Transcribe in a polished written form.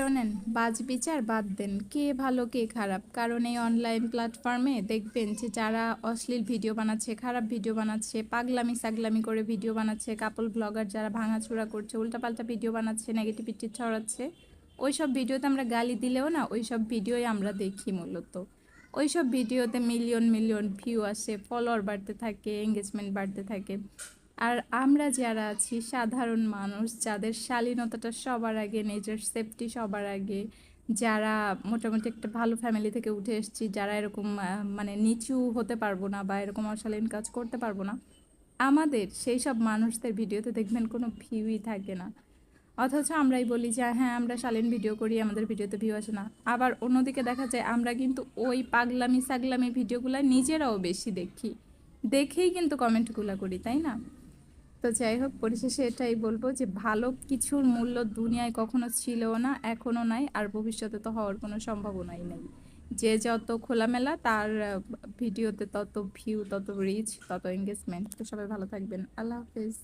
শোনেন, বাজ বিচার বাদ দেন, কে ভালো কে খারাপ। কারণ এই অনলাইন প্ল্যাটফর্মে দেখবেন যে যারা অশ্লীল ভিডিও বানাচ্ছে, খারাপ ভিডিও বানাচ্ছে, পাগলামি সাগলামি করে ভিডিও বানাচ্ছে, কাপল ব্লগার যারা ভাঙাচোরা করছে, উল্টাপাল্টা ভিডিও বানাচ্ছে, নেগেটিভিটি ছড়াচ্ছে, ওই সব ভিডিওতে আমরা গালি দিলেও না ওই সব ভিডিওই আমরা দেখি মূলত। ওই সব ভিডিওতে মিলিয়ন মিলিয়ন ভিউ আসে, ফলোয়ার বাড়তে থাকে, এঙ্গেজমেন্ট বাড়তে থাকে। আর আমরা যারা আছি সাধারণ মানুষ, যাদের শালীনতাটা সবার আগে, নিজের সেফটি সবার আগে, যারা মোটামুটি একটা ভালো ফ্যামিলি থেকে উঠে এসেছি, যারা এরকম মানে নিচু হতে পারবো না বা এরকম অশালীন কাজ করতে পারবো না, আমাদের সেই সব মানুষদের ভিডিওতে দেখবেন কোনো ভিউই থাকে না। অথচ আমরাই বলি যে হ্যাঁ আমরা শালীন ভিডিও করি, আমাদের ভিডিওতে ভিউ আসে না। আবার অন্যদিকে দেখা যায় আমরা কিন্তু ওই পাগলামি সাগলামি ভিডিওগুলো নিজেরাও বেশি দেখি, দেখেই কিন্তু কমেন্টগুলো করি, তাই না? তো যাই হোক, পরিশেষে এটাই বলবো যে ভালো কিছুর মূল্য দুনিয়ায় কখনো ছিলও না, এখনো নাই, আর ভবিষ্যতে তো হওয়ার কোনো সম্ভাবনাই নেই। যে যত খোলামেলা তার ভিডিওতে তত ভিউ, তত রিচ, তত এঙ্গেজমেন্ট। তো সবাই ভালো থাকবেন, আল্লাহ হাফেজ।